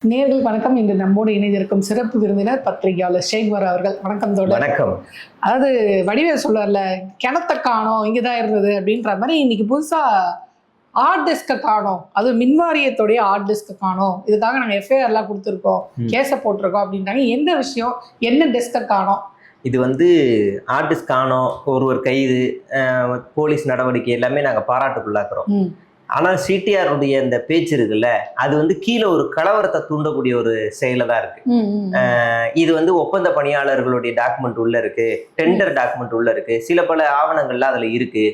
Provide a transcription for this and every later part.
நேயர்களுக்கு வணக்கம். இன்று நம்மோடு இணைந்திருக்கும் சிறப்பு விருந்தினர் பத்திரிகையாளர் ஷேக்வர் அவர்கள். வணக்கம் தோழர். வணக்கம். அதாவது வடிவேல் சொல்லுவார்ல, கிணத்த காணோம் இங்கதான் இருந்தது அப்படின்ற மாதிரி இன்னைக்கு புதுசா ஹார்ட் டிஸ்கை காணோம், அது மின்வாரியத்துடைய ஹார்ட் டிஸ்கை காணோம், இதுக்காக நாங்கள் எஃப்ஐஆர்லாம் கொடுத்துருக்கோம், கேஸை போட்டிருக்கோம் அப்படின்றாங்க. எந்த விஷயம், என்ன டிஸ்கை காணோம்? இது ஹார்ட் டிஸ்க் காணோம், ஒருவர் கைது, போலீஸ் நடவடிக்கை எல்லாமே நாங்கள் பாராட்டுக்குள்ளாக்குறோம். ஆனால் சிடிஆருடைய இந்த பேச்சு இருக்குல்ல, அது கீழே ஒரு கலவரத்தை தூண்டக்கூடிய ஒரு செயல தான் இருக்கு. இது ஒப்பந்த பணியாளர்களுடைய டாக்குமெண்ட் உள்ள இருக்கு, டெண்டர் டாக்குமெண்ட் உள்ள இருக்கு, சில பல ஆவணங்கள்லாம் அதுல இருக்கு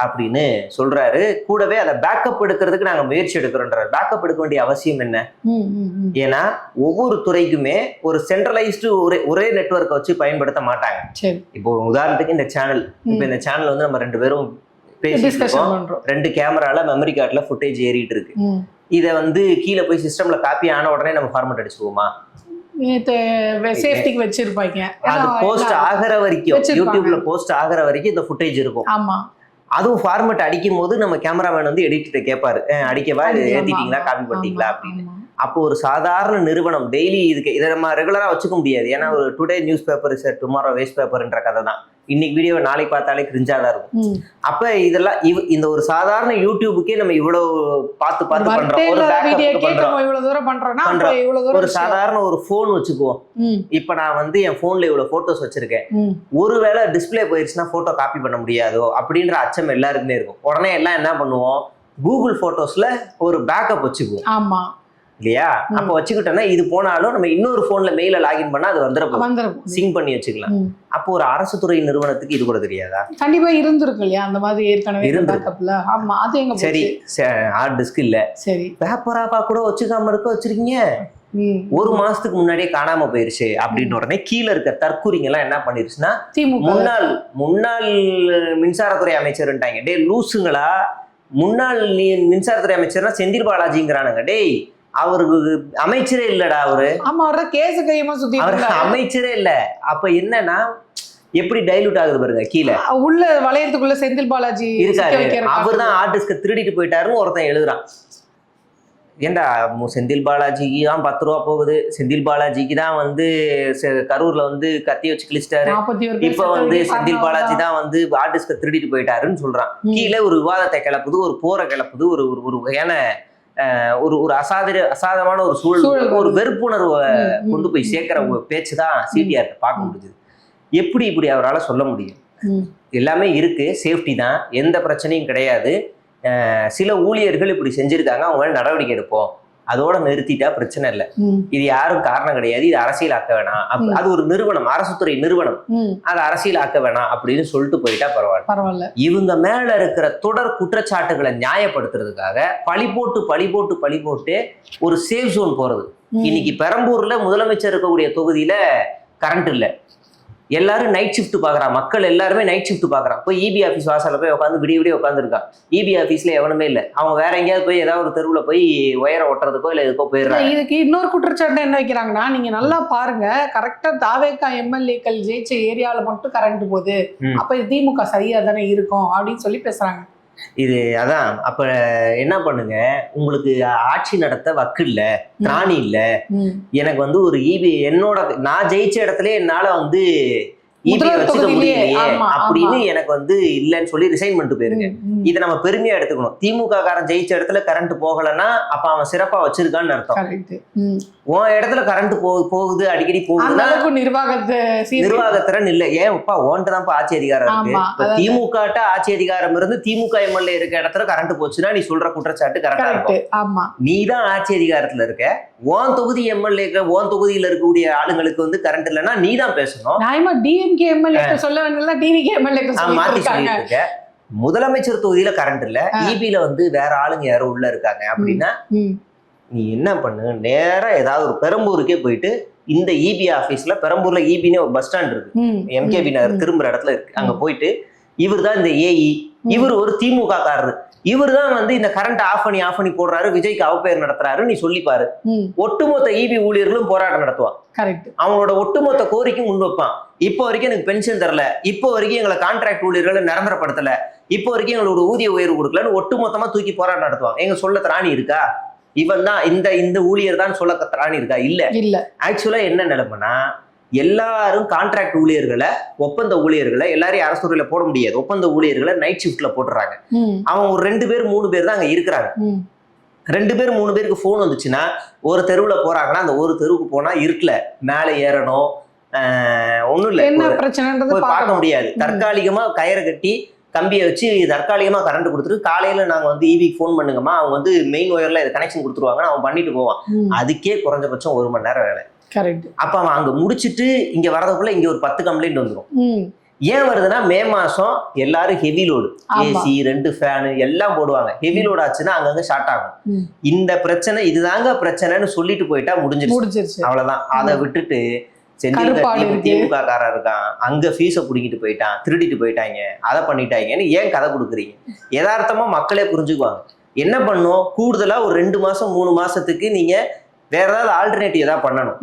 அப்படின்னு சொல்றாரு. கூடவே அதை பேக்கப் எடுக்கிறதுக்கு நாங்க முயற்சி எடுக்கிறோன்றாரு. பேக்கப் எடுக்க வேண்டிய அவசியம் என்ன? ஏன்னா ஒவ்வொரு துறைக்குமே ஒரு சென்ட்ரலைஸ்டு ஒரே நெட்வொர்க்கை வச்சு பயன்படுத்த மாட்டாங்க. இப்போ உதாரணத்துக்கு இந்த சேனல், இப்போ இந்த சேனல் நம்ம ரெண்டு பேரும் ரெண்டு கேமரால மெமரி கார்டுல ஃபுட்டேஜ் ஏறிட்டு இருக்கு. இதை கீழே போய் சிஸ்டம்ல காப்பி ஆன உடனே நம்ம ஃபார்மேட் அடிச்சுக்குவோமா? சேஃப்டிக்கு வச்சிருப்பாங்க. அது போஸ்ட் ஆகிற வரைக்கும், யூடியூப்ல போஸ்ட் ஆகிற வரைக்கும் இந்த ஃபுட்டேஜ் இருக்கும். ஆமா, அதுவும் ஃபார்மேட் அடிக்கும் போது நம்ம கேமராமேன் எடிட்டர்கிட்ட கேட்பாரு, அடிக்கவா, ஏத்திட்டீங்களா, காப்பி பண்ணிட்டீங்களா அப்படின்னு. அப்போ ஒரு சாதாரண நிறுவனம் டெய்லி இதை நம்ம ரெகுலரா வச்சுக்க முடியாது. ஏன்னா ஒரு today newspaper is tomorrow waste பேப்பர்ன்ற கதை தான். இன்னைக்கு வீடியோ நாளைக்கு பார்த்தாலே கிரிஞ்சாதான் இருக்கும். அப்ப இதெல்லாம் இந்த ஒரு சாதாரண யூடியூபுக்கே நம்ம இவ்வளவு பார்த்து பண்றோம். ஒரு சாதாரண ஒரு போன் வச்சுக்குவோம். இப்ப நான் என் போன்ல இவ்வளவு போட்டோஸ் வச்சிருக்கேன். ஒருவேளை டிஸ்பிளே போயிடுச்சுன்னா போட்டோ காப்பி பண்ண முடியாதோ அப்படின்ற அச்சம் எல்லாருக்குமே இருக்கும். உடனே எல்லாம் என்ன பண்ணுவோம், கூகுள் போட்டோஸ்ல ஒரு பேக்கப் வச்சுக்குவோம். ஆமா இல்லையா? அப்ப வச்சுக்கிட்டோம்னா இது போனாலும் நம்ம இன்னொரு போன்ல மெயில லாகின் பண்ணா அது வந்துடும், சிங்க் பண்ணி வச்சுக்கலாம். அப்போ ஒரு அரசு துறை நிறுவனத்துக்கு இது கூட தெரியாதா? கண்டிப்பா இருந்திருக்கு இல்லையா அந்த மாதிரி ஏற்கனவே இருந்திருக்குல. ஆமா, அது எங்க சரி, ஹார்ட் டிஸ்க் இல்ல, சரி பேப்பராப்பா கூட வச்சுக்காம வச்சிருக்கீங்க. ஒரு மாசத்துக்கு முன்னாடியே காணாம போயிருச்சு அப்படின்னு உடனே கீழே இருக்க தற்கூரிங்க எல்லாம் என்ன பண்ணிருச்சுன்னா, முன்னாள் மின்சாரத்துறை அமைச்சர்ன்ட்டாங்க. டே லூசுங்களா, முன்னாள் மின்சாரத்துறை அமைச்சர்னா செந்தில் பாலாஜிங்கிறானுங்க. டேய், அவருக்கு அமைச்சரே இல்லடா. அவரு அமைச்சரே இல்ல. அப்ப என்னன்னா எப்படி டைலூட் ஆகுது பாருங்க. கீழே உள்ள வளையத்துக்குள்ள செந்தில் பாலாஜி இருக்காரு. அவர் தான் ஹார்ட் டிஸ்க திருடிட்டு போயிட்டாருன்னு ஒருத்தன் எழுதுறான். ஏண்டா, செந்தில் பாலாஜிக்கு தான் 10 ரூபா போகுது, செந்தில் பாலாஜிக்கு தான் கரூர்ல கத்தி வச்சு கிழிச்சிட்டாரு, இப்ப செந்தில் பாலாஜி தான் ஹார்ட் டிஸ்க திருடிட்டு போயிட்டாருன்னு சொல்றான். கீழே ஒரு விவாதத்தை கிளப்புது, ஒரு போரை கிளப்புது, ஒரு வகையான ஒரு அசாதமான ஒரு சூழல், ஒரு வெறுப்புணர்வை கொண்டு போய் சேர்க்கிற பேச்சுதான் சிடிஆர் பார்க்க முடியுது. எப்படி இப்படி அவரால் சொல்ல முடியும்? எல்லாமே இருக்கு, சேஃப்டி தான், எந்த பிரச்சனையும் கிடையாது. சில ஊழியர்கள் இப்படி செஞ்சிருக்காங்க, அவங்க மேல நடவடிக்கை எடுப்போம், அதோட நிறுத்திட்டா பிரச்சனை இல்லை. இது யாரும் காரணம் கிடையாது, இது அரசியல் ஆக்க வேணாம், அது ஒரு நிறுவனம், அரசுத்துறை நிறுவனம், அது அரசியல் ஆக்க வேணாம் அப்படின்னு சொல்லிட்டு போயிட்டா பரவாயில்ல. இவங்க மேல இருக்கிற தொடர் குற்றச்சாட்டுகளை நியாயப்படுத்துறதுக்காக பழி போட்டு ஒரு சேஃப் ஜோன் போறது. இன்னைக்கு பெரம்பூர்ல முதலமைச்சர் இருக்கக்கூடிய தொகுதியில கரண்ட் இல்லை, எல்லாரும் நைட் ஷிஃப்ட் பாக்குறான், மக்கள் எல்லாருமே நைட் ஷிஃப்ட் பாக்குறான். போய் இபி ஆஃபீஸ் வாசல்ல போய் உட்காந்து விடிய உட்காந்துருக்கான். இபி ஆஃபீஸ்ல எவனுமே இல்லை, அவங்க வேற எங்கேயாவது போய் ஏதாவது ஒரு தெருவுல போய் ஒயரை ஒட்டுறதுக்கோ இல்லை எதுக்கோ போயிடுறாங்க. இதுக்கு இன்னொரு குற்றச்சாட்டு என்ன வைக்கிறாங்கன்னா, நீங்க நல்லா பாருங்க, கரெக்டா தாவேகா எம்எல்ஏக்கள் ஜெயிச்ச ஏரியால மட்டும் கரண்ட் போகுது, அப்ப திமுக சரியா தானே இருக்கும் அப்படின்னு சொல்லி பேசுறாங்க. அதான் அப்ப என்ன பண்ணுங்க, உங்களுக்கு ஆட்சி நடத்த வக்கு இல்ல, திராணி இல்ல. எனக்கு ஒரு இபி நான் ஜெயிச்ச இடத்துல என்னால இபி வச்சுக்க முடியலையே அப்படின்னு எனக்கு இல்லைன்னு சொல்லி ரிசைன் பண்ணிட்டு போயிருங்க. இதை நம்ம பெருமையா எடுத்துக்கணும். திமுக காரன் ஜெயிச்ச இடத்துல கரண்ட் போகலன்னா அப்ப அவன் சிறப்பா வச்சிருக்கான்னு அர்த்தம். உன் இடத்துல கரண்ட் போகுது, அடிக்கடி போகுதுன்னா நிர்வாகத்திறன் இல்ல. ஏன் ஓன்ட்டு ஆட்சி அதிகாரம் இருக்கு. திமுக ஆட்சி அதிகாரம் இருந்து திமுக எம்எல்ஏ இருக்க இடத்துல கரண்ட் போச்சுன்னா நீ சொல்ற குற்றச்சாட்டு கரெக்டா இருக்கும். நீ தான் ஆட்சி அதிகாரத்துல இருக்க, உன் தொகுதி எம்எல்ஏ, உன் தொகுதியில இருக்கக்கூடிய ஆளுங்களுக்கு கரண்ட் இல்லைன்னா நீ தான் பேசணும். முதலமைச்சர் தொகுதியில கரண்ட் இல்ல, இபில வேற ஆளுங்க யாரும் உள்ள இருக்காங்க அப்படின்னா நீ என்ன பண்ணு, நேரா ஏதாவது ஒரு பெரம்பூருக்கே போயிட்டு இந்த இபி ஆபீஸ்ல, பெரம்பூர்ல இபின்னு ஒரு பஸ் ஸ்டாண்ட் இருக்கு, எம்கேபி நகர் திரும்புற இடத்துல இருக்கு, அங்க போயிட்டு இவர் தான் இந்த ஏஇ, இவர் ஒரு திமுக காரரு, இவர் தான் இந்த கரண்ட் ஆஃப் பண்ணி போடுறாரு, விஜய்க்கு அவப்பெயர் நடத்துறாரு நீ சொல்லிப்பாரு. ஒட்டுமொத்த இபி ஊழியர்களும் போராட்டம் நடத்துவான். அவங்களோட ஒட்டுமொத்த கோரிக்கையும் முன் வைப்பான். இப்போ வரைக்கும் எனக்கு பென்ஷன் தரல, இப்போ வரைக்கும் எங்களை கான்ட்ராக்ட் ஊழியர்களை நிரந்தரப்படுத்தல, இப்போ வரைக்கும் எங்களோட ஊதிய உயர்வு கொடுக்கலன்னு ஒட்டுமொத்தமா தூக்கி போராட்டம் நடத்துவாங்க. எங்க சொல்ல திராணி இருக்கா? இவன் தான் இந்த ஊழியர் தான் சொல்ல கத்துறான்னு இருக்கா? இல்ல. ஆக்சுவலா என்ன நிலைமைனா, எல்லாரும் கான்ட்ராக்ட் ஊழியர்களை, ஒப்பந்த ஊழியர்களை எல்லாரையும் அரசுறையில போட முடியாது. ஒப்பந்த ஊழியர்களை நைட் ஷிஃப்ட்ல போட்டுறாங்க. அவங்க ஒரு 2 பேர் 3 பேர் தான் அங்க இருக்கிறாங்க. 2 பேர் 3 பேருக்கு போன் வந்துச்சுன்னா ஒரு தெருவுல போறாங்கன்னா அந்த ஒரு தெருவுக்கு போனா இருட்டுல மேல ஏறணும், ஒண்ணும் இல்ல பார்க்க முடியாது. தற்காலிகமா கயிறை கட்டி கம்பியை வச்சு தற்காலிகமா கரண்ட் கொடுத்துட்டு காலையில நாங்க வந்து ஈவிக்கு போன் பண்ணுங்கம்மா, அவங்க வந்து மெயின் ஒயர்ல கனெக்ஷன் கொடுத்துருவாங்க, அவன் பண்ணிட்டு போவான். அதுக்கே குறைஞ்சபட்சம் 1 மணி நேரம் வேலை. அப்ப அவன் அங்க முடிச்சுட்டு இங்க வரதுக்குள்ள இங்க ஒரு 10 கம்ப்ளைண்ட் வந்துடும். ஏன் வருதுன்னா, மே மாசம் எல்லாரும் ஹெவி லோடு, ஏசி 2 ஃபேனு எல்லாம் போடுவாங்க. ஹெவி லோடு ஆச்சுன்னா அங்கங்க ஷார்ட் ஆகும். இந்த பிரச்சனை இதுதாங்க பிரச்சனைன்னு சொல்லிட்டு போயிட்டா முடிஞ்சிருச்சு, அவ்வளவுதான். அதை விட்டுட்டு திமுக காரா இருக்கான், அங்க ஃபீஸை புடிங்கிட்டு போயிட்டான், திருடிட்டு போயிட்டாங்க, அதை பண்ணிட்டாங்கன்னு ஏன் கதை கொடுக்குறீங்க? யதார்த்தமா மக்களே புரிஞ்சுக்குவாங்க. என்ன பண்ணும், கூடுதலா ஒரு 2 மாசம் 3 மாசத்துக்கு நீங்க வேற ஏதாவது ஆல்டர்னேட்டிவ் ஏதாவது பண்ணணும்.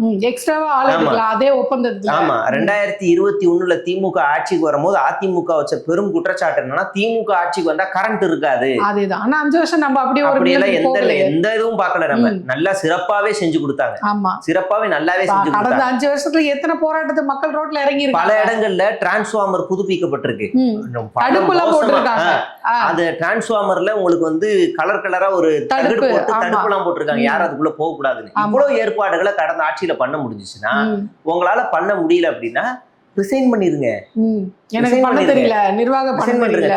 அதே ஒப்பந்தத்துல. ஆமா, 2021 திமுக ஆட்சிக்கு வரும்போது அதிமுக வச்ச பெரும் குற்றச்சாட்டு என்னன்னா, திமுக ஆட்சிக்கு வந்தா கரண்ட் இருக்காது. அதேதான். ஆனா 5 வருஷம் நம்ம அப்படியெல்லாம் எந்த இதுவும் பார்க்கல. நம்ம நல்லா சிறப்பாவே செஞ்சு கொடுத்தாங்க. சிறப்பாவே நல்லாவே செஞ்சு கொடுத்தாங்க. 5 வருஷத்துல எத்தனை போராட்டத்து மக்கள் ரோட்ல இறங்கி இருக்காங்க. பல இடங்கள்ல டிரான்ஸ்ஃபார்மர் புதுப்பிக்கப்பட்டிருக்கு. அந்த டிரான்ஸ்ஃபார்மர்ல உங்களுக்கு வந்து கலர் கலரா ஒரு தடுப்பு போட்டு தடுப்புலாம் போட்டிருக்காங்க, யாரும் அதுக்குள்ள போக கூடாதுன்னு. இவ்வளவு ஏற்பாடுகளை கடந்த ஆட்சியில பண்ண முடிஞ்சுச்சுன்னா, உங்களால பண்ண முடியல அப்படின்னா ரிசைன் பண்ணிருங்க.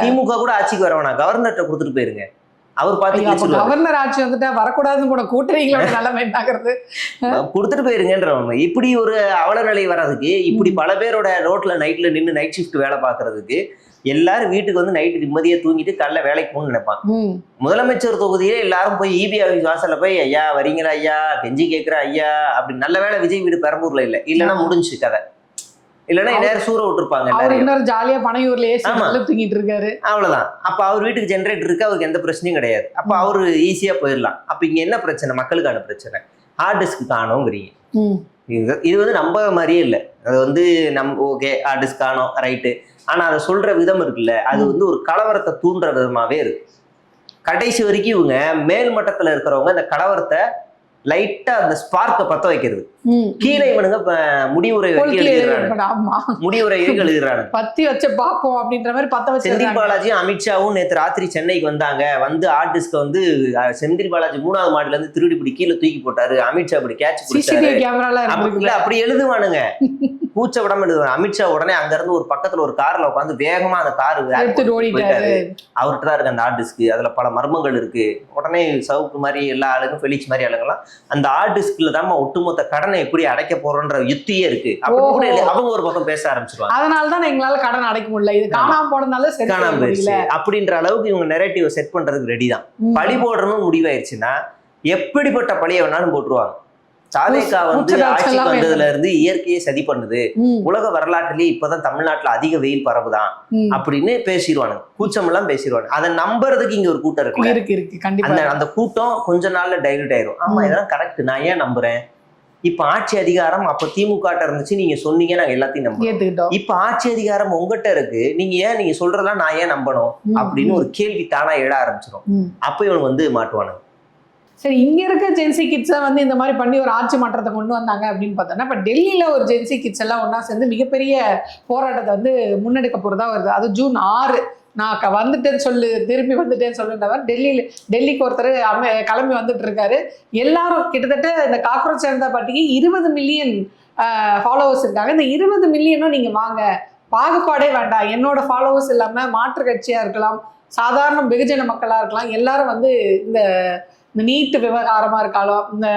திமுக கூட ஆட்சிக்கு வரவேணா, கவர்னர்கிட்ட கொடுத்துட்டு போயிருங்க, அவர் பாத்து கவர்னர் ஆட்சி வந்துட்டா வரக்கூடாதுன்னு கூட கூட்டணிகளோட நிலைமை என்னாகிறது, கொடுத்துட்டு போயிருங்கன்ற. இப்படி ஒரு அவல நிலை வர்றதுக்கு, இப்படி பல பேரோட ரோட்ல நைட்ல நின்று நைட் ஷிஃப்ட் வேலை பாக்குறதுக்கு, எல்லாரும் வீட்டுக்கு வந்து நைட்டு நிம்மதியா தூங்கிட்டு காலைல வேலைக்கு போகணும்னு நினைப்பான். முதலமைச்சர் தொகுதியிலே எல்லாரும் போய் இபி ஆஃபீஸ் வாசல்ல போய் ஐயா வரீங்களா ஐயா, கெஞ்சி கேட்கிற ஐயா அப்படி. நல்ல வேலை விஜய் வீடு பெரம்பூர்ல இல்லைன்னா முடிஞ்சு கதை. இல்லைன்னா எல்லாரும் சூற விட்டுருப்பாங்க. ஜாலியா பனையூர்லயே தூங்கிட்டு இருக்காரு, அவ்வளவுதான். அப்ப அவர் வீட்டுக்கு ஜென்ரேட்டர் இருக்கு, அவருக்கு எந்த பிரச்சனையும் கிடையாது. அப்ப அவரு ஈஸியா போயிடலாம். அப்ப இங்க என்ன பிரச்சனை, மக்களுக்கான பிரச்சனை ஹார்ட் டிஸ்க் காணோங்கிறீங்க. இது வந்து நம்ப மாதிரியே இல்லை. அது வந்து ஓகே ஹார்ட் டிஸ்க் காணோம் ரைட்டு, ஆனா அதை சொல்ற விதம் இருக்குல்ல, அது வந்து ஒரு கலவரத்தை தூண்டுற விதமாவே இருக்கு. கடைசி வரைக்கும் இவங்க மேல் மட்டத்துல இருக்கிறவங்க அந்த கலவரத்தை லைட்டா அந்த ஸ்பார்க்க பத்த வைக்கிறது. கீழே இவனுங்க முடிவுரை எழுதுறாங்க, பத்தி வச்ச பாப்போம் அப்படின்ற மாதிரி பத்த வச்சு. செந்தில் பாலாஜியும் அமித்ஷாவும் நேற்று ராத்திரி சென்னைக்கு வந்தாங்க. வந்து ஹார்ட் டிஸ்க வந்து செந்தில் பாலாஜி 3வது மாடில இருந்து திருடி இப்படி கீழே தூக்கி போட்டாரு, அமித்ஷா அப்படி கேட்ச் பிடிச்சாரு, அப்படி எழுதுவானுங்க. கூச்ச விடாம எழுதுவாங்க. அமித்ஷா உடனே அங்க இருந்து ஒரு பக்கத்துல ஒரு கார்ல உட்காந்து வேகமா அந்த காரு போயிட்டாரு. அவர்கிட்ட தான் இருக்கு அந்த ஹார்ட் டிஸ்க், அதுல பல மர்மங்கள் இருக்கு. உடனே சவுக்கு மாதிரி எல்லா ஆளுக்கும், ஃபெலிக்ஸ் மாதிரி ஆளுங்கெல்லாம் அந்த ஹார்ட் டிஸ்க்ல தான் ஒட்டுமொத்த கடனை எப்படி அடைக்க போறோன்ற யுத்தியே இருக்கு. அவங்க ஒரு பக்கம் பேச ஆரம்பிச்சிருவாங்க. அதனாலதான் எங்களால கடன் அடைக்க முடியல, இது காணாம போனதுனால காணாம போயிடுச்சு அப்படின்ற அளவுக்கு இவங்க நெரேட்டிவ் செட் பண்றதுக்கு ரெடி தான். பழி போடணும்னு முடிவாயிருச்சுன்னா எப்படிப்பட்ட பழியை வேணாலும் போட்டுருவாங்க. சாவேகா வந்து ஆட்சிக்கு வந்ததுல இருந்து இயற்கையை சதி பண்ணுது, உலக வரலாற்றிலேயே இப்பதான் தமிழ்நாட்டுல அதிக வெயில் பரவுதான் அப்படின்னு பேசிடுவானுங்க, கூச்சம் எல்லாம் பேசிடுவாங்க. அதை நம்புறதுக்கு இங்க ஒரு கூட்டம் இருக்கு. அந்த கூட்டம் கொஞ்ச நாள்ல டைவர்ட் ஆயிரும். ஆமா இதெல்லாம் கரெக்ட், நான் ஏன் நம்புறேன். இப்ப ஆட்சி அதிகாரம் அப்ப திமுக இருந்துச்சு, நீங்க சொன்னீங்க, நாங்க எல்லாத்தையும் நம்புறோம். இப்ப ஆட்சி அதிகாரம் உங்ககிட்ட இருக்கு, நீங்க சொல்றதெல்லாம் நான் ஏன் நம்பணும் அப்படின்னு ஒரு கேள்வி தானா எழ ஆரம்பிச்சிடும். அப்ப இவனுக்கு வந்து மாட்டுவானுங்க. சரி, இங்க இருக்க ஜென்சி கிட்ஸை வந்து இந்த மாதிரி பண்ணி ஒரு ஆட்சி மாற்றத்தை கொண்டு வந்தாங்க அப்படின்னு பார்த்தோம்னா, இப்போ டெல்லியில ஒரு ஜென்சி கிட்ஸ் எல்லாம் ஒன்னா சேர்ந்து மிகப்பெரிய போராட்டத்தை வந்து முன்னெடுக்க போறதா வருது. அது ஜூன் 6. நான் வந்துட்டேன்னு திரும்பி வந்துட்டேன்னு சொல்லுன்றவர் டெல்லிக்கு ஒருத்தர் கிளம்பி வந்துட்டு இருக்காரு. எல்லாரும் கிட்டத்தட்ட இந்த காக்ரோச் ஜனதா பார்ட்டிக்கு 20 மில்லியன் ஃபாலோவர்ஸ் இருக்காங்க. இந்த 20 மில்லியனும் நீங்க வாங்க, பாகுபாடே வேண்டாம், என்னோட ஃபாலோவர்ஸ் இல்லாம மாற்று கட்சியா இருக்கலாம், சாதாரண வெகுஜன மக்களா இருக்கலாம், எல்லாரும் வந்து இந்த நீட் விவகாரமா இருக்காலும், இந்த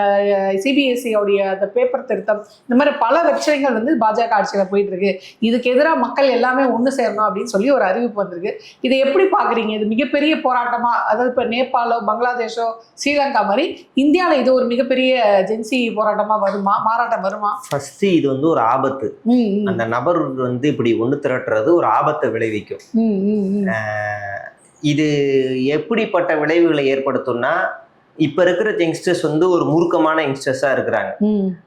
சிபிஎஸ்சியோடைய அந்த பேப்பர் திருத்தம், இந்த மாதிரி பல விஷயங்கள் வந்து பாஜக ஆட்சியில போயிட்டு இருக்கு. இதுக்கு எதிராக மக்கள் எல்லாமே ஒன்று சேரணும் அப்படின்னு சொல்லி ஒரு அறிவிப்பு வந்திருக்கு. இதை எப்படி பாக்குறீங்க? இது மிகப்பெரிய போராட்டமா, அதாவது இப்போ நேபாளோ பங்களாதேஷோ ஸ்ரீலங்கா மாதிரி இந்தியாவில் இது ஒரு மிகப்பெரிய ஜென்சி போராட்டமா வருமா, மாறாட்டம் வருமா? ஃபர்ஸ்ட் இது வந்து ஒரு ஆபத்து. அந்த நபர் வந்து இப்படி ஒன்று திரட்டுறது ஒரு ஆபத்தை விளைவிக்கும். இது எப்படிப்பட்ட விளைவுகளை ஏற்படுத்தும்னா, இப்ப இருக்கிற யங்ஸ்டர்ஸ் வந்து ஒரு மூர்க்கமான யங்ஸ்டர்ஸா இருக்கிறாங்க,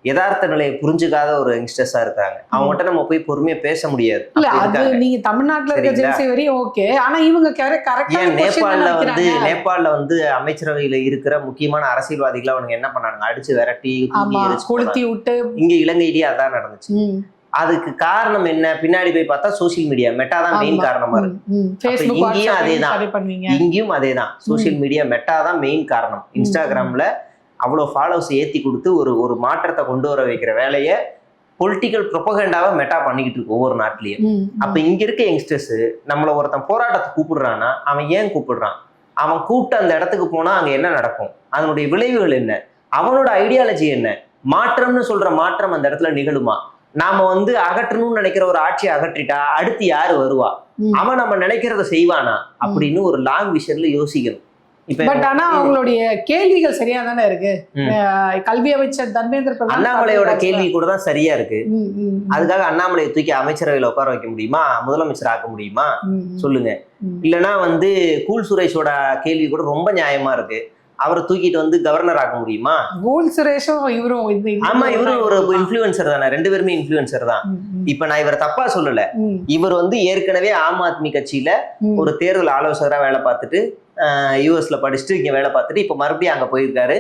யதார்த்த நிலையை புரிஞ்சுக்காத ஒரு யங்ஸ்டர்ஸா இருக்காங்க. அவங்ககிட்ட நம்ம போய் பொறுமையா பேச முடியாது. இல்ல அது நீங்க தமிழ்நாட்டுல இருக்க ஜென்சி வரையும் ஓகே, ஆனா இவங்க ஏன் நேபாள்ல வந்து அமைச்சரவையில இருக்கிற முக்கியமான அரசியல்வாதிகளை அவங்க என்ன பண்ணாங்க, அடிச்சு விரட்டி கொளுத்தி விட்டு. இங்க இலங்கையிலேயே அதான் நடந்துச்சு. அதுக்கு காரணம் என்ன, பின்னாடி போய் பார்த்தா சோசியல் மீடியா, மெட்டா தான் மெயின் காரணமா இருக்கு. இங்கேயும் அதேதான், சோசியல் மீடியா மெட்டா தான் மெயின் காரணம். இன்ஸ்டாகிராம்ல அவ்வளவு ஃபாலோவர்ஸ் ஏத்தி கொடுத்து ஒரு மாற்றத்தை கொண்டு வர வைக்கிற வேலையை பொலிட்டிக்கல் ப்ரொபகண்டாவை மெட்டா பண்ணிக்கிட்டு இருக்கு ஒவ்வொரு நாட்டிலையும். அப்ப இங்க இருக்க யங்ஸ்டர்ஸ் நம்மள ஒருத்தன் போராட்டத்தை கூப்பிடுறான்னா அவன் ஏன் கூப்பிடுறான், அவன் கூப்பிட்டு அந்த இடத்துக்கு போனா அங்க என்ன நடக்கும், அதனுடைய விளைவுகள் என்ன, அவனோட ஐடியாலஜி என்ன, மாற்றம்னு சொல்ற மாற்றம் அந்த இடத்துல நிகழுமா, நாம வந்து அகற்றணும்னு நினைக்கிற ஒரு ஆட்சியை அகற்றிட்டா அடுத்து யாரு வருவா, அவன் நம்ம நினைக்கிறத செய்வானா அப்படின்னு ஒரு லாங் விஷன்ல யோசிக்கணும். பட் ஆனா அவங்களுடைய கேள்விகள் சரியா தானே இருக்கு. கல்வி அமைச்சர் தர்மேந்திர பிரதான் அண்ணாமலையோட கேள்வி கூட தான் சரியா இருக்கு. அதுக்காக அண்ணாமலையை தூக்கி அமைச்சரவையில உட்கார வைக்க முடியுமா, முதலமைச்சர் ஆக்க முடியுமா சொல்லுங்க. இல்லைன்னா வந்து கூல் சுரேஷோட கேள்வி கூட ரொம்ப நியாயமா இருக்கு, அவரை தூக்கிட்டு வந்து கவர்னர் ஆக்க முடியுமா? கூல் சுரேஷும் இவரும் ஆமா, இவரும் ஒரு இன்ஃப்ளூயன்சர் தானே, ரெண்டு பேருமே இன்ஃப்ளூயன்சர் தான். இப்ப நான் இவரை தப்பா சொல்லல, இவர் வந்து ஏற்கனவே ஆம் ஆத்மி கட்சியில ஒரு தேர்தல் ஆலோசகரா வேலை பார்த்துட்டு யூஎஸ்ல படிச்சுட்டு இங்க வேலை பார்த்துட்டு இப்ப மறுபடியும் அங்க போயிருக்காரு.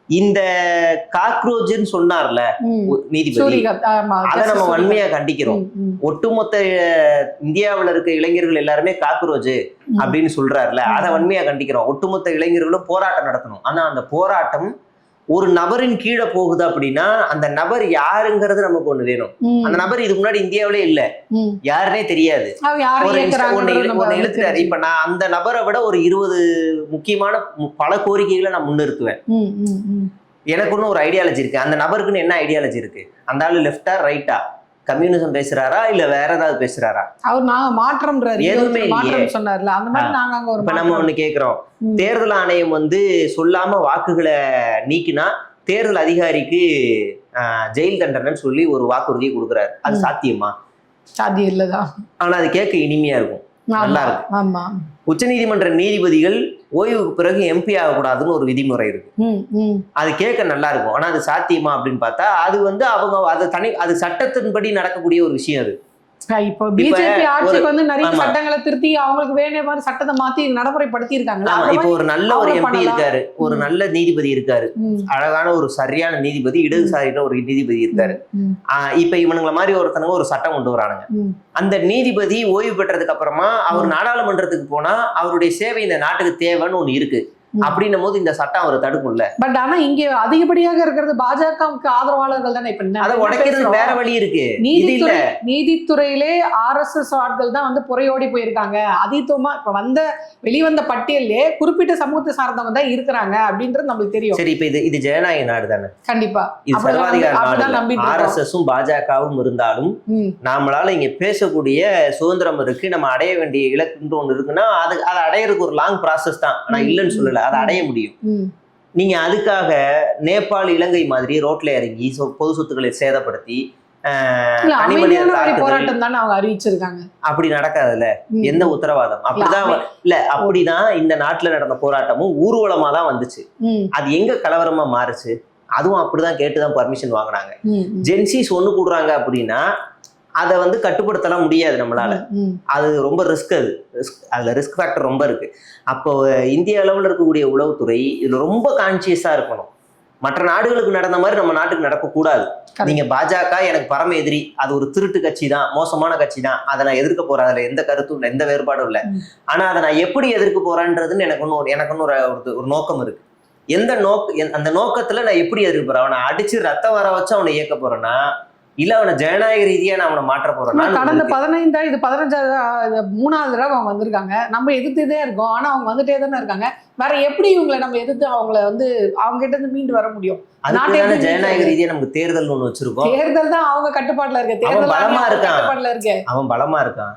இந்த காக்ரோச்னு சொன்னார்ல நீதிபதி, அதை நம்ம வன்மையா கண்டிக்கிறோம். ஒட்டுமொத்த இந்தியாவில இருக்க இளைஞர்கள் எல்லாருமே காக்ரோச் அப்படின்னு சொல்றாருல, அதை வன்மையா கண்டிக்கிறோம். ஒட்டுமொத்த இளைஞர்களும் போராட்டம் நடத்தணும். ஆனா அந்த போராட்டம் ஒரு நபரின் கீழே போகுது அப்படின்னா அந்த நபர் யாருங்கிறது நமக்கு ஒண்ணு வேணும். அந்த நபர் இதுக்கு முன்னாடி இந்தியாவிலே இல்ல, யாருன்னே தெரியாது, ஒண்ணு எழுத்துறாரு. இப்ப நான் அந்த நபரை விட ஒரு 20 முக்கியமான பல கோரிக்கைகளை நான் முன்னிறுத்துவேன். எனக்கு ஒன்னும் ஒரு ஐடியாலஜி இருக்கு, அந்த நபருக்குன்னு என்ன ஐடியாலஜி இருக்கு, அந்த ஆளு லெஃப்டா ரைட்டா, கம்யூனிசம் பேசுறாரா இல்ல வேற ஏதாவது பேசுறாரா, அவர் நாங்க மாற்றம்ன்றாரு, எதுவுமே சொன்னார்ல அந்த மாதிரி நாங்க அங்க ஒரு. இப்ப நம்ம ஒண்ணு கேக்குறோம், தேர்தல் ஆணையம் வந்து சொல்லாம வாக்குகளை நீக்கினா தேர்தல் அதிகாரிக்கு ஜெயில் தண்டனைன்னு சொல்லி ஒரு வாக்குறுதியை கொடுக்குறாரு, அது சாத்தியமா? சாத்தியம் இல்லதான், ஆனா அது கேட்க இனிமையா இருக்கும், நல்லா இருக்கும். உச்சநீதிமன்ற நீதிபதிகள் ஓய்வுக்கு பிறகு எம்பி ஆகக்கூடாதுன்னு ஒரு விதிமுறை இருக்கு, அது கேட்க நல்லா இருக்கும். ஆனா அது சாத்தியமா அப்படின்னு பார்த்தா அது வந்து அவங்க அது சட்டத்தின்படி நடக்கக்கூடிய ஒரு விஷயம். அது இப்போ பிஜேபி ஆட்சிக்கு வந்து நிறைய சட்டங்களை திருத்தி அவங்களுக்கு வேண்டிய மாதிரி சட்டத்தை மாத்தி நடைமுறைப்படுத்தி இருக்காங்க. இப்போ ஒரு நல்ல ஒரு எம்பி இருக்காரு, ஒரு நல்ல நீதிபதி இருக்காரு, அழகான ஒரு சரியான நீதிபதி, இடதுசாரியான ஒரு நீதிபதி இருக்காரு. இப்ப இவனுங்களை மாதிரி ஒருத்தனுங்க ஒரு சட்டம் கொண்டு வரானுங்க. அந்த நீதிபதி ஓய்வு பெற்றதுக்கு அப்புறமா அவர் நாடாளுமன்றத்துக்கு போனா அவருடைய சேவை இந்த நாட்டுக்கு தேவைன்னு ஒண்ணு இருக்கு அப்படின்னும் போது இந்த சட்டம் அவர் தடுக்கும்ல. பட் ஆனா இங்க அதிகப்படியாக இருக்கிறது பாஜகவுக்கு ஆதரவாளர்கள் தானே. இப்ப அதை உடைக்கிறது வேற வழி இருக்கு. நீதித்துறையிலே RSS ஆட்கள் தான் வந்து புறையோடி போயிருக்காங்க. அதிகமா இப்ப வெளிவந்த பட்டியலே குறிப்பிட்ட சமூகத்தை சார்ந்தவங்க தான் இருக்கிறாங்க அப்படின்றது நம்மளுக்கு தெரியும். சரி, இப்ப இது ஜனநாயக நாடு தானே, கண்டிப்பா இது சர்வாதிகார நாடு. RSSம் பாஜகவும் இருந்தாலும் நம்மளால இங்க பேசக்கூடிய சுதந்திரம் இருக்கு, நம்ம அடைய வேண்டிய இலக்குன்ற ஒண்ணு இருக்குன்னா அதை அடையிறதுக்கு ஒரு லாங் ப்ராசஸ் தான். ஆனா இல்லைன்னு சொல்லல, அதை அடைய முடியும். நீங்க அதுக்காக நேபாள் இலங்கை மாதிரி ரோட்ல இறங்கி பொது சொத்துக்களை சேதப்படுத்தி போராட்டம் தானே அவங்க அறிவிச்சிருக்காங்க, அப்படி நடக்காதுல்ல, எந்த உத்தரவாதம்? அப்படிதான் இல்ல, அப்படிதான் இந்த நாட்டுல நடந்த போராட்டமும் ஊர்வலமா தான் வந்துச்சு. அது எங்க கலவரமா மாறுச்சு? அதுவும் அப்படிதான் கேட்டுதான் பர்மிஷன் வாங்கினாங்க. ஜென்சிஸ் ஒண்ணு கூடுறாங்க அப்படின்னா அதை வந்து கட்டுப்படுத்தலாம் முடியாது நம்மளால, அது ரொம்ப ரிஸ்க், அதுல ரிஸ்க் ஃபேக்டர் ரொம்ப இருக்கு. அப்போ இந்திய அளவில் இருக்கக்கூடிய உளவுத்துறை இதுல ரொம்ப கான்சியஸா இருக்கணும். மற்ற நாடுகளுக்கு நடந்த மாதிரி நம்ம நாட்டுக்கு நடக்கக்கூடாது. நீங்க பாஜக எனக்கு பரம எதிரி, அது ஒரு திருட்டு கட்சி தான், மோசமான கட்சி தான், அதை நான் எதிர்க்க போறேன், அதுல எந்த கருத்தும் இல்லை, எந்த வேறுபாடும் இல்லை. ஆனா அதை நான் எப்படி எதிர்க்க போறேன்றதுன்னு எனக்கு ஒரு நோக்கம் இருக்கு. அந்த நோக்கத்துல நான் எப்படி எதிர்க்க போறேன்? அவனை அடிச்சு ரத்தம் வர வச்சு அவனை இயக்க போறேன்னா, இல்ல அவனை ஜனநாயக ரீதியா நான் அவனை மாற்ற போறேன்னா? கடந்த 15 3வது தடவை அவங்க வந்திருக்காங்க, நம்ம எதிர்த்துட்டே இருக்கோம், ஆனா அவங்க வந்துட்டே தானே இருக்காங்க. வேற எப்படி இவங்களை நம்ம எதிர்த்து அவங்கள வந்து அவங்க கிட்ட இருந்து மீண்டு வர முடியும்? அதுக்கான ஜனநாயக ரீதியா நமக்கு தேர்தல் ஒண்ணு வச்சிருக்கோம். தேர்தல் தான் அவங்க கட்டுப்பாட்டுல இருக்கு, தேர்தல் பலமா இருக்கான், அவன் பலமா இருக்கான்.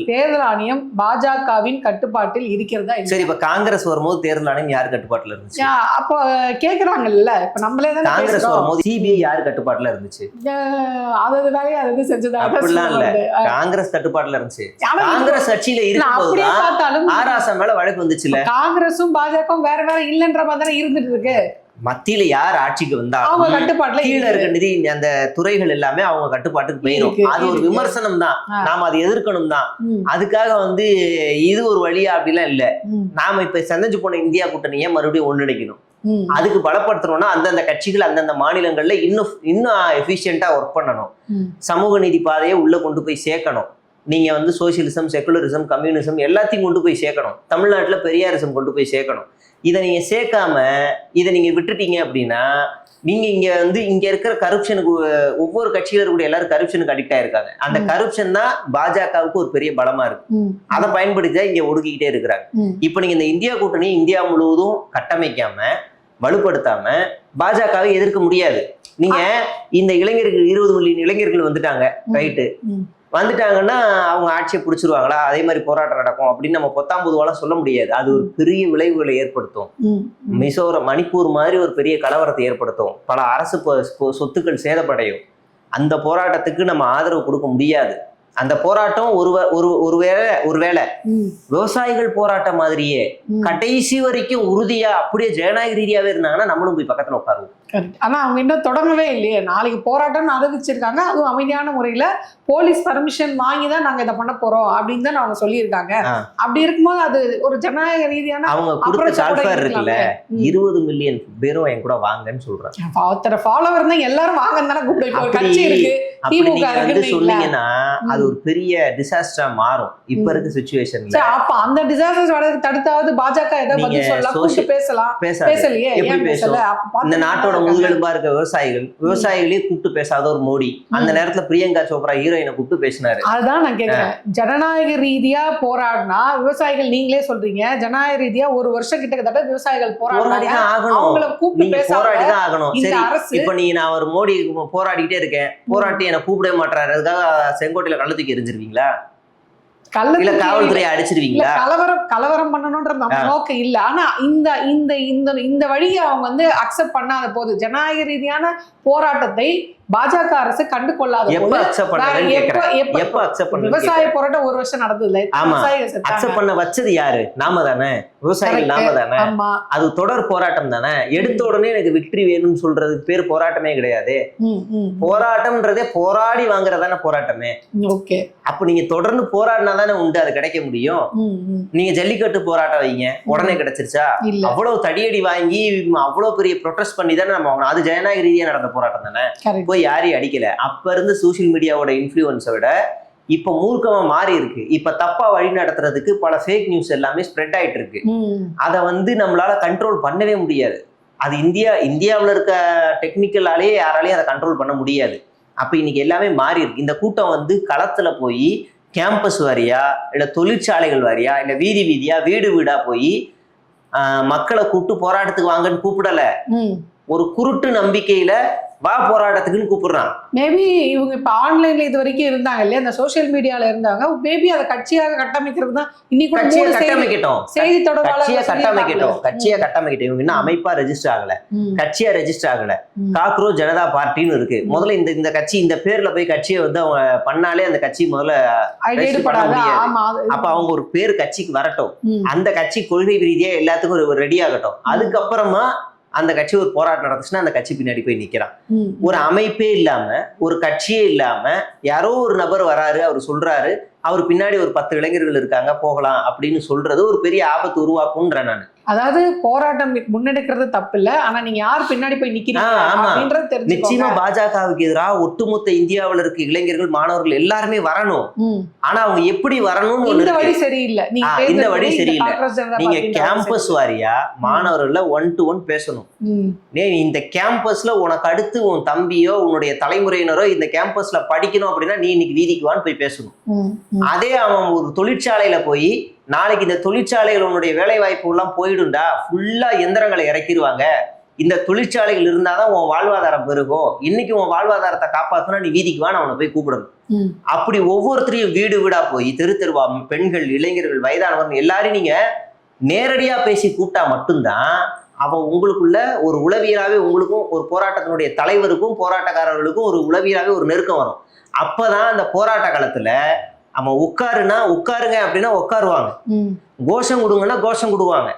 தேர்தல் ஆணையம் பாஜகவின் கட்டுப்பாட்டில் இருக்கிறதா? சரி, இப்ப காங்கிரஸ் வரும்போது தேர்தல் ஆணையம் யார் கட்டுப்பாட்டுல இருந்துச்சு? அப்போ கேக்குறாங்கல்ல, இப்ப நம்மளே தான் காங்கிரஸ் வரும்போது சிபிஐ யார் கட்டுப்பாட்டுல இருந்துச்சு? அதாவது வேலையை அது செஞ்சது அப்படிலாம் இல்ல, காங்கிரஸ் கட்டுப்பாட்டுல இருந்துச்சு. காங்கிரஸ் கட்சியில இருக்கும்போது ஆராசா மேல வழக்கு வந்துச்சு. போலீஸ்ல. காங்கிரஸும் பாஜகவும் வேற வேற இல்லன்ற மாதிரி தானே இருந்துட்டு இருக்கு. மத்தியில யார் ஆட்சிக்கு அவங்க வந்தாலும் கட்டுப்பாட்டுல கீழே இருக்க நிதி அந்த துறைகள் எல்லாமே அவங்க கட்டுப்பாட்டுக்கு போயிடும். அது ஒரு விமர்சனம் தான், நாம அதை எதிர்க்கணும் தான். அதுக்காக வந்து இது ஒரு வழியா அப்படிலாம் இல்ல. நாம இப்ப செஞ்சு போன இந்தியா கூட்டணியை மறுபடியும் ஒன்றிணைக்கணும். அதுக்கு பலப்படுத்தணும்னா அந்தந்த கட்சிகள் அந்தந்த மாநிலங்கள்ல இன்னும் எஃபிஷியண்டா ஒர்க் பண்ணணும். சமூக நீதி பாதையை உள்ள கொண்டு போய் சேர்க்கணும். நீங்க வந்து சோசியலிசம், செகுலரிசம், கம்யூனிசம் எல்லாத்தையும் கொண்டு போய் சேர்க்கணும். தமிழ்நாட்டுல பெரியாரிசம் கொண்டு போய் சேர்க்கணும். இதை நீங்க சேர்க்காம இதை நீங்க விட்டுட்டீங்க அப்படின்னா நீங்க இங்க இருக்கிற கரப்ஷனுக்கு, ஒவ்வொரு கட்சியில இருக்கக்கூடிய எல்லாரும் கரப்ஷனுக்கு அடிக்ட் ஆயிருக்காங்க. அந்த கரப்ஷன் தான் பாஜகவுக்கு ஒரு பெரிய பலமா இருக்கு. அதை பயன்படுத்தி தான் இங்க ஒடுக்கிக்கிட்டே இருக்கிறாங்க. இப்ப நீங்க இந்த இந்தியா கூட்டணி இந்தியா முழுவதும் கட்டமைக்காம வலுப்படுத்தாம பாஜகவை எதிர்க்க முடியாது. நீங்க இந்த இளைஞர்கள் 20 மில்லியன் இளைஞர்கள் வந்துட்டாங்க, ரைட்டு, வந்துட்டாங்கன்னா அவங்க ஆட்சியை பிடிச்சிருவாங்களா, அதே மாதிரி போராட்டம் நடக்கும் அப்படின்னு நம்ம 19 சொல்ல முடியாது. அது ஒரு பெரிய விளைவுகளை ஏற்படுத்தும். மிசோரம், மணிப்பூர் மாதிரி ஒரு பெரிய கலவரத்தை ஏற்படுத்தும். பல அரசு சொத்துக்கள் சேதப்படையும். அந்த போராட்டத்துக்கு நம்ம ஆதரவு கொடுக்க முடியாது. அந்த போராட்டம் ஒருவேளை விவசாயிகள் போராட்டம் மாதிரியே கடைசி வரைக்கும் உறுதியா அப்படியே ஜனநாயக ரீதியாவே இருந்தாங்கன்னா நம்மளும் போய் பக்கத்துல உட்காருவோம். ஆனா அவங்க இன்னும் தொடங்கவே இல்லையே. நாளைக்கு போராட்டம்னு அறிவிச்சிருக்காங்க. அதுவும் அமைதியான முறையில போலீஸ் பர்மிஷன் வாங்கி தான் நாங்க இதை பண்ண போறோம் அப்படின்னு தான் அவங்க சொல்லியிருக்காங்க. அப்படி இருக்கும்போது அது ஒரு ஜனநாயக ரீதியான அவங்க கொடுத்த சால்ஃபர் இருக்குல்ல, 20 மில்லியன் பேரும் என் கூட வாங்கன்னு சொல்றாங்க. ஒருத்தர ஃபாலோவர் தான் எல்லாரும் வாங்கன்னு தானே கூப்பிட்டு, கட்சி இருக்கு, திமுக இருக்கு சொன்னீங்கன்னா அது ஒரு பெரிய டிசாஸ்டரா மாறும் இப்ப இருக்க சிச்சுவேஷன்ல. அப்ப அந்த டிசாஸ்டர் தடுத்தாவது பாஜக ஏதாவது பதில் சொல்லலாம், கூப்பிட்டு பேசலாம். பேசலையே, எப்படி பேசலாம்? இந்த நாட்டோட முதுகெலும்பா இருக்க விவசாயிகளே கூப்பிட்டு பேசாத ஒரு மோடி அந்த நேரத்துல பிரியங்கா சோப்ரா ஹீரோயினை கூப்பிட்டு பேசினாரு. அதுதான் நான் கேக்குறேன். ஜனநாயக ரீதியா போராடினா விவசாயிகள், நீங்களே சொல்றீங்க ஜனநாயக ரீதியா ஒரு வருஷம் கிட்டத்தட்ட விவசாயிகள் போராடிதான் ஆகணும். சரி, இப்ப நான் ஒரு மோடி போராடிக்கிட்டே இருக்கேன், போராட்டி என்ன கூப்பிடவே மாட்டாரு, அதுக்காக செங்கோட்டையில கள்ள தூக்கி எரிஞ்சிருவீங்களா? இல்ல காவல்துறையை அடிச்சிருவீங்களா? கலவரம் பண்ணணும்ன்ற நம்ம நோக்கம் இல்ல. ஆனா இந்த இந்த இந்த இந்த வழியை அவங்க வந்து அக்செப்ட் பண்ணாத போது, ஜனநாயக ரீதியான போராட்டத்தை பாஜக அரசு கண்டு கொள்ளாத விவசாய போராட்டம் ஒரு வருஷம் நடந்தது. அக்செப்ட் பண்ண வச்சது யாரு? நாம தானே, விவசாயிகள் நாம தானே. அது தொடர் போராட்டம் தானே. எடுத்த உடனே எனக்கு விக்டரி வேணும்னு சொல்றதுக்கு பேர் போராட்டமே கிடையாது. போராட்டம்ன்றதே போராடி வாங்குறதானே போராட்டமே. அப்ப நீங்க தொடர்ந்து போராடினா தானே உண்டு அது கிடைக்க முடியும். நீங்க ஜல்லிக்கட்டு போராட்டம் வைங்க, உடனே கிடைச்சிருச்சா? அவ்வளவு தடியடி வாங்கி அவ்வளவு பெரிய ப்ரொடெஸ்ட் பண்ணி தானே நம்ம வாங்கணும். அது ஜனநாயக ரீதியா நடந்த போராட்டம் தானே. யாரையும் அடிக்கல. அப்ப இருந்து சோசியல் மீடியாவோட இன்ஃப்ளூயன்ஸை விட இப்ப மூர்க்கமா மாறி இருக்கு. இப்ப தப்பா வழி நடத்துறதுக்கு பல ஃபேக் நியூஸ் எல்லாமே ஸ்ப்ரெட் ஆயிட்டு இருக்கு. அதை வந்து நம்மளால கண்ட்ரோல் பண்ணவே முடியாது. அது இந்தியாவில் இருக்க டெக்னிக்கலாலேயே யாராலையும் அதை கண்ட்ரோல் பண்ண முடியாது. அப்ப இன்னைக்கு எல்லாமே மாறி இருக்கு. இந்த கூட்டம் வந்து களத்துல போய் கேம்பஸ் வாரியா, இல்ல தொழிற்சாலைகள் வாரியா, இல்ல வீதி வீதியா, வீடு வீடா போய் மக்களை கூப்பிட்டு போராட்டத்துக்கு வாங்கன்னு கூப்பிடல. ஒரு குருட்டு நம்பிக்கையில வா போராட்டத்துக்குன்னு கூப்பிடுறான். மேபி இவங்க இப்ப ஆன்லைன்ல இது வரைக்கும் இருந்தாங்க இல்லையா, அந்த சோசியல் மீடியால இருந்தாங்க. மேபி அதை கட்சியாக கட்டமைக்கிறது தான். இன்னைக்கு கட்சியை கட்டமைக்கட்டும், செய்தி தொடர்பாளர் கட்சியை கட்டமைக்கட்டும். இவங்க இன்னும் அமைப்பா ரெஜிஸ்டர் ஆகல, கட்சியா ரெஜிஸ்டர் ஆகல. காக்ரோச் ஜனதா பார்ட்டின்னு இருக்கு. முதல்ல இந்த கட்சி, இந்த பேர்ல போய் கட்சியை வந்து அவங்க பண்ணாலே அந்த கட்சி முதல்ல பண்ண முடியாது. அப்ப அவங்க ஒரு பேர் கட்சிக்கு வரட்டும், அந்த கட்சி கொள்கை ரீதியா எல்லாத்துக்கும் ஒரு ரெடி ஆகட்டும். அதுக்கப்புறமா அந்த கட்சி ஒரு போராட்டம் நடந்துச்சுன்னா அந்த கட்சி பின்னாடி போய் நிக்கிறான். ஒரு அமைப்பே இல்லாம, ஒரு கட்சியே இல்லாம யாரோ ஒரு நபர் வராரு, அவர் சொல்றாரு, அவர் பின்னாடி ஒரு 10 இளைஞர்கள் இருக்காங்க போகலாம் அப்படின்னு சொல்றது ஒரு பெரிய ஆபத்து உருவாக்கும்ன்ற நான். அதாவது போராட்டம் முன்னெடுக்கிறது தப்பு இல்ல, ஆனா நீங்க யார் பின்னாடி போய் நிக்கிறீங்க. நிச்சயமா பாஜகவுக்கு எதிராக ஒட்டுமொத்த இந்தியாவில் இருக்க இளைஞர்கள், மாணவர்கள் எல்லாருமே வரணும். ஆனா அவங்க எப்படி வரணும்னு இந்த வழி சரியில்லை. இந்த வழி சரியில்லை. நீங்க கேம்பஸ் வாரியா மாணவர்கள 1 to 1 பேசணும். இந்த கேம்பஸ்ல உனக்கு அடுத்து உன் தம்பியோ உன்னுடைய தலைமுறையினரோ இந்த கேம்பஸ்ல படிக்கணும் அப்படின்னா நீ இன்னைக்கு வீதிக்கு வான்னு போய் பேசணும். அதே அவன் ஒரு தொழிற்சாலையில போய் நாளைக்கு இந்த தொழிற்சாலைகள் உன்னுடைய வேலை வாய்ப்பு எல்லாம் போயிடும்டா, ஃபுல்லா எந்திரங்களை இறக்கிடுவாங்க, இந்த தொழிற்சாலைகள் இருந்தாதான் உன் வாழ்வாதாரம் பெருகும், இன்னைக்கு உன் வாழ்வாதாரத்தை காப்பாத்தனா நீ வீதிக்கு வான்னு அவனை போய் கூப்பிடணும். அப்படி ஒவ்வொருத்தரையும் வீடு வீடா போய் தெரு தெருவா பெண்கள், இளைஞர்கள், வயதானவர்கள் எல்லாரையும் நீங்க நேரடியா பேசி கூப்பிட்டா மட்டும்தான் அவன் உங்களுக்குள்ள ஒரு உளவியலாவே, உங்களுக்கும் ஒரு போராட்டத்தினுடைய தலைவருக்கும் போராட்டக்காரர்களுக்கும் ஒரு உளவியலாவே ஒரு நெருக்கம் வரும். அப்பதான் அந்த போராட்ட காலத்துல அவன் உட்காருன்னா உட்காருங்க அப்படின்னா உட்காருவாங்க, ம். கோஷம் கொடுங்கன்னா கோஷம் கொடுவாங்க.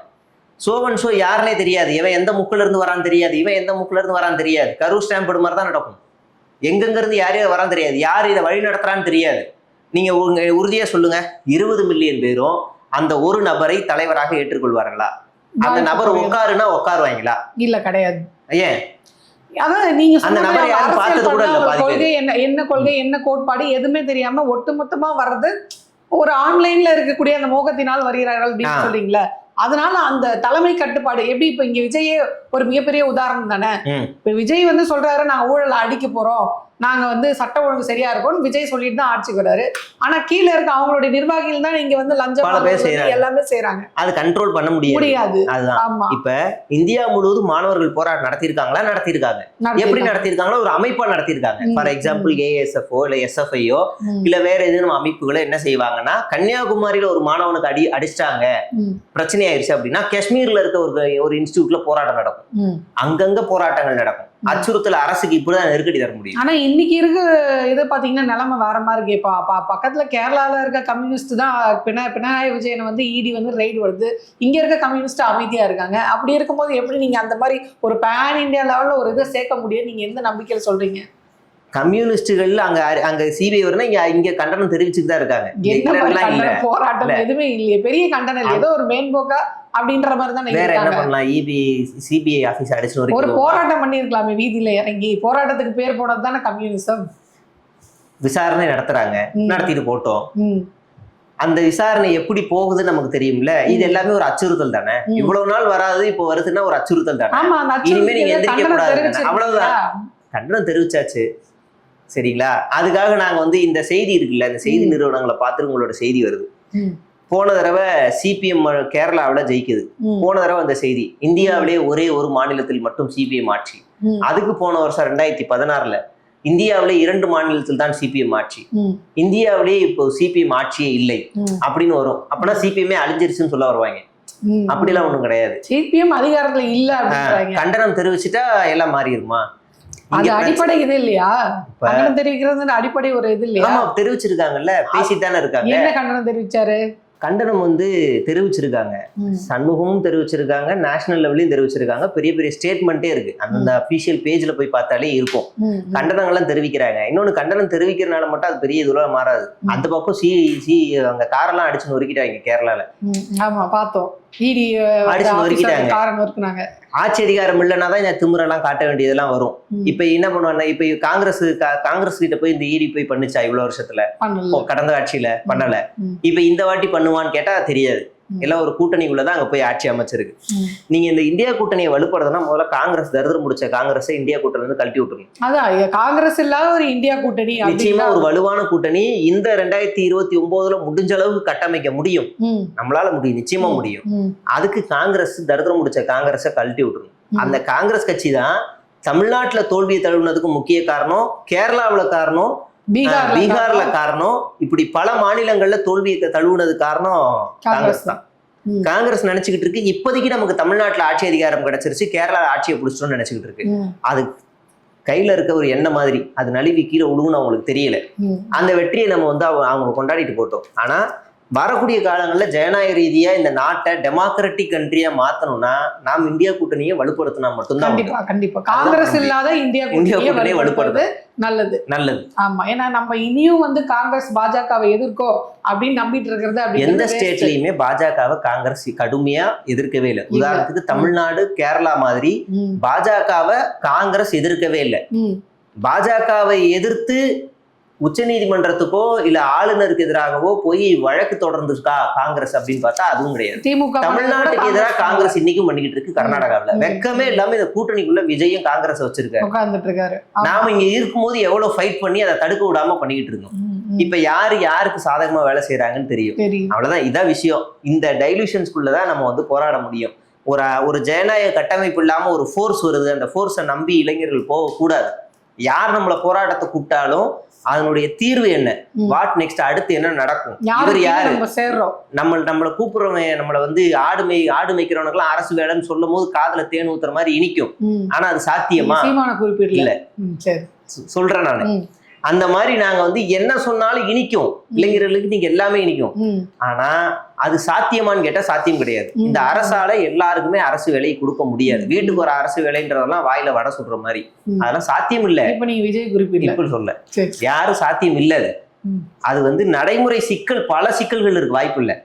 சோவன் ஷோ யாருன்னே தெரியாது, இவன் எந்த முக்குல இருந்து வரான்னு தெரியாது, இவன் எந்த முக்குல இருந்து வரான்னு தெரியாது. கரூர் ஸ்டாம்பேடு மாதிரி தான் நடக்கும். எங்கெங்க இருந்து யாரையும் வரான்னு தெரியாது, யார் இதை வழி நடத்துறான்னு தெரியாது. நீங்க உறுதியா சொல்லுங்க, 20 மில்லியன் பேரும் அந்த ஒரு நபரை தலைவராக ஏற்றுக்கொள்வார்களா? அந்த நபர் உட்காருன்னா உட்காருவாங்களா? இல்ல, கிடையாது. ஏன்? அதான் நீங்க அந்த சொன்ன நபரை மாதிரி யாரும் பார்த்தது அரசியல் கூட பண்ணா இல்ல ஒரு பாதி பேர். கொள்கை என்ன கொள்கை என்ன கோட்பாடு எதுவுமே தெரியாம ஒட்டுமொத்தமா வர்றது ஒரு ஆன்லைன்ல இருக்கக்கூடிய அந்த மோகத்தினால் வருகிறார்கள் அப்படின்னு சொல்றீங்களா? அதனால அந்த தலைமை கட்டுப்பாடு எப்படி இப்ப இங்க விஜயே ஒரு மிகப்பெரிய உதாரணம் தானே. இப்ப விஜய் வந்து சொல்றாரு நாங்க ஊழலை அடிக்க போறோம், நாங்க வந்து சட்ட ஒழுங்கு சரியா இருக்கோம்னு விஜய் சொல்லிட்டு தான் ஆட்சிக்கு வராரு. ஆனா கீழே இருக்க அவங்களுடைய நிர்வாகிகள் தான் இங்க வந்து லஞ்சம் எல்லாமே செய்யறாங்க. அது கண்ட்ரோல் பண்ண முடியாது. அதுதான். ஆமா. இப்ப இந்தியா முழுவதும் மாணவர்கள் போராட்டம் நடத்திருக்காங்களா? நடத்திருக்காங்க. எப்படி நடத்திருக்காங்களோ ஒரு அமைப்பா நடத்திருக்காங்க. ஃபார் எக்ஸாம்பிள் ஏஎஸ்எஃப்ஓ இல்ல எஸ்எஃப்ஐயோ இல்ல வேற எதுவும் அமைப்புகளை என்ன செய்வாங்கன்னா, கன்னியாகுமரியில ஒரு மாணவனுக்கு அடிச்சிட்டாங்க, பிரச்சனை ஆயிடுச்சு அப்படின்னா காஷ்மீர்ல இருக்க ஒரு இன்ஸ்டிடியூட்ல போராட்டம் நடக்கும். அங்கங்க போராட்டங்கள் நடக்கும். அச்சுறுத்தல் அரசுக்கு இப்படிதான் நெருக்கடி தர முடியும். ஆனா இன்னைக்கு இருக்க இதை பாத்தீங்கன்னா நிலைமை வேற மாதிரி இருக்கேப்பா. பக்கத்துல கேரளால இருக்க கம்யூனிஸ்ட் தான் பினராயி விஜயனை வந்து இடி வந்து ரெய்டு வருது, இங்க இருக்க கம்யூனிஸ்ட் அமைதியா இருக்காங்க. அப்படி இருக்கும்போது எப்படி நீங்க அந்த மாதிரி ஒரு பேன் இந்தியா லெவல்ல ஒரு இதை சேர்க்க முடியும்? நீங்க எந்த நம்பிக்கையில சொல்றீங்க? கம்யூனிஸ்டுகள் அங்க சிபிஐ வரும்னா இங்க கண்டனம் தெரிவிச்சுட்டு தான் இருக்காங்க. போராட்டம் எதுவுமே இல்லையே, பெரிய கண்டனம் ஏதோ ஒரு மேன்போக்கா அப்படின்ற மாதிரி தான். வேற என்ன பண்ணலாம்? சிபிஐ ஆபீஸ் அடிச்சு ஒரு போராட்டம் பண்ணிருக்கலாமே, வீதியில இறங்கி போராட்டத்துக்கு பேர் போனது தானே கம்யூனிசம். விசாரணை நடத்துறாங்க, நடத்திட்டு போட்டோம். அந்த விசாரணை எப்படி போகுதுன்னு நமக்கு தெரியும்ல. இது எல்லாமே ஒரு அச்சுறுத்தல் தானே. இவ்வளவு நாள் வராது, இப்போ வருதுன்னா ஒரு அச்சுறுத்தல் தானே. இனிமே நீங்க எந்திரிக்க கூடாது, அவ்வளவுதான். கண்டனம் தெரிவிச்சாச்சு, சரிங்களா? அதுக்காக நாங்க வந்து இந்த செய்தி இருக்குல்ல, இந்த செய்தி நிறுவனங்களை பார்த்து உங்களோட செய்தி வருது. போன தடவை சிபிஎம் கேரளாவில ஜெயிக்குது. போன தடவை அந்த செய்தி இந்தியாவிலேயே ஒரே ஒரு மாநிலத்தில் மட்டும் சிபிஎம் ஆட்சி. அதுக்கு போன வருஷம் 2016 இந்தியாவிலே 2 மாநிலத்தில் தான் சிபிஎம் ஆட்சி. இந்தியாவிலேயே இப்போ சிபிஎம் ஆட்சியே இல்லை அப்படின்னு வரும். அப்பனா சிபிஎம்ஏ அழிஞ்சிருச்சுன்னு சொல்ல வருவாங்க. அப்படிலாம் ஒண்ணும் கிடையாது. சிபிஎம் அதிகாரத்துல இல்ல. கண்டனம் தெரிவிச்சுட்டா எல்லாம் மாறிடுமா? அது அடிப்படை இது இல்லையா? கண்டனம் தெரிவிக்கிறது அடிப்படை ஒரு இது இல்லையா? ஆமா, தெரிவிச்சிருக்காங்கல்ல, பேசித்தானே இருக்காங்க. என்ன கண்டனம் தெரிவிச்சாரு? கண்டனம் வந்து தெரிவிச்சிருக்காங்க, சண்முகமும் தெரிவிச்சிருக்காங்க, நேஷனல் லெவலையும் தெரிவிச்சிருக்காங்க. பெரிய பெரிய ஸ்டேட்மெண்ட்டே இருக்கு, அந்த அபிஷியல் பேஜ்ல போய் பார்த்தாலே இருக்கும். கண்டனங்கள்லாம் தெரிவிக்கிறாங்க. இன்னொன்னு, கண்டனம் தெரிவிக்கிறனால மட்டும் அது பெரிய இதுல மாறாது. அந்த பக்கம் அங்க காரெல்லாம் அடிச்சு நொறுக்கிட்டாங்க கேரளால. ஆமா, பார்த்தோம். அடிச்சு நொறுக்கிட்டாங்க. ஆட்சி அதிகாரம் இல்லைன்னா தான் இந்த திமுறெல்லாம் காட்ட வேண்டியதெல்லாம் வரும். இப்ப என்ன பண்ணுவாங்க? இப்ப காங்கிரஸ் கிட்ட போய் இந்த ஈடி போய் பண்ணுச்சா இவ்வளவு வருஷத்துல? கடந்த ஆட்சியில பண்ணல. இப்ப இந்த வாட்டி பண்ணுவான்னு கேட்டா தெரியாது. எல்லாம் ஒரு கூட்டணிக்குள்ளதான் அங்க போய் ஆட்சி அமைச்சிருக்கு. நீங்க இந்த இந்தியா கூட்டணியை வலுப்படுறதுனா முதல்ல காங்கிரஸ் தரித்திரம் முடிச்ச காங்கிரஸை இந்தியா கூட்டணி வந்து கழட்டி விட்டுருங்க. அதான் காங்கிரஸ் இல்லாத ஒரு இந்தியா கூட்டணி நிச்சயமா ஒரு வலுவான கூட்டணி இந்த 2029 முடிஞ்ச அளவுக்கு கட்டமைக்க முடியும். நம்மளால முடியும், நிச்சயமா முடியும். அதுக்கு காங்கிரஸ் தரித்திரம் முடிச்ச காங்கிரஸை கழட்டி விட்டுருங்க. அந்த காங்கிரஸ் கட்சி தான் தமிழ்நாட்டுல தோல்வியை தழுவினதுக்கு முக்கிய காரணம், கேரளாவுல காரணம், பீகார்ல காரணம், இப்படி பல மாநிலங்கள்ல தோல்வியை தழுவுனது காரணம் காங்கிரஸ் தான். காங்கிரஸ் நினைச்சுக்கிட்டு இருக்கு இப்போதைக்கு நமக்கு தமிழ்நாட்டுல ஆட்சி அதிகாரம் கிடைச்சிருச்சு, கேரளா ஆட்சியை பிடிச்சிட்டோம்னு நினைச்சுக்கிட்டு இருக்கு. அது கையில இருக்க ஒரு எண்ணெய் மாதிரி, அது நழுவி கீழே விழுவுன்னு அவங்களுக்கு தெரியல. அந்த வெற்றியை நம்ம வந்து அவங்க கொண்டாடிட்டு போட்டோம். ஆனா வரக்கூடிய காலங்களில் ஜனநாயக ரீதியா இந்த நாட்டை டெமோக்ராட்டிக் கண்ட்ரியா மாத்தணும்னா நாம் இந்தியா கூட்டணியை வலுப்படுத்தினா மட்டும்தான். கண்டிப்பா காங்கிரஸ் இல்லாத இந்தியா கூட்டணியை வலுப்படுறது நல்லது. ஆமா, ஏன்னா நம்ம இனியும் வந்து காங்கிரஸ் பாஜகவை எதிர்க்கோ அப்படின்னு நம்பிட்டு இருக்கிறது. எந்த ஸ்டேட்லயுமே பாஜகவை காங்கிரஸ் கடுமையா எதிர்க்கவே இல்லை. உதாரணத்துக்கு தமிழ்நாடு, கேரளா மாதிரி பாஜகவை காங்கிரஸ் எதிர்க்கவே இல்லை. பாஜகவை எதிர்த்து உச்ச நீதிமன்றத்துக்கோ இல்ல ஆளுநருக்கு எதிராகவோ போய் வழக்கு தொடர்ந்துருக்கா காங்கிரஸ் அப்படின்னு பார்த்தா அதுவும் கிடையாது. திமுக தமிழ்நாட்டுக்கு எதிராக காங்கிரஸ் இன்னைக்கும் பண்ணிக்கிட்டு இருக்கு. கர்நாடகாவில வெக்கமே இல்லாம இந்த கூட்டணிக்குள்ள விஜயும் காங்கிரஸ் வச்சிருக்காரு. நாம இங்க இருக்கும்போது எவ்வளவு ஃபைட் பண்ணி அதை தடுக்க விடாம பண்ணிக்கிட்டு இருக்கோம். இப்ப யாருக்கு சாதகமா வேலை செய்யறாங்கன்னு தெரியும். அவ்வளவுதான், இதான் விஷயம். இந்த டைலூஷன்ஸ்குள்ளதான் நம்ம வந்து போராட முடியும். ஒரு ஜனநாயக கட்டமைப்பு இல்லாம ஒரு ஃபோர்ஸ் வருது, அந்த ஃபோர்ஸை நம்பி இளைஞர்கள் போகக்கூடாது. யார் நம்மள போராட்டத்தை கூப்பிட்டாலும் அதனுடைய தீர்வு என்ன, வாட் நெக்ஸ்ட், அடுத்து என்ன நடக்கும், இவர் யாரு, நம்மளை கூப்பிடுறவங்க, நம்மளை வந்து ஆடு மேய்க்கிறவனுக்குலாம் அரசு வேலைன்னு சொல்லும் போது காதுல தேன் ஊத்துற மாதிரி இனிக்கும். ஆனா அது சாத்தியமா இல்ல, சொல்றேன் நானு. அந்த மாதிரி நாங்க வந்து என்ன சொன்னாலும் இனிக்கும், இளைஞர்களுக்கு நீங்க எல்லாமே இனிக்கும். ஆனா அது சாத்தியமான்னு கேட்டா சாத்தியம் கிடையாது. இந்த அரசால எல்லாருக்குமே அரசு வேலையை கொடுக்க முடியாது. வீட்டுக்கு ஒரு அரசு வேலைன்றதெல்லாம் வாயில வடை சுடுற மாதிரி, அதெல்லாம் சாத்தியம் இல்ல. இப்ப நீங்க விஜய் குறிப்பிடல இப்படி சொல்ல யாரும் சாத்தியம் இல்ல. அது வந்து நடைமுறை சிக்கல், பல சிக்கல்கள் இருக்கு, வாய்ப்பு இல்லை.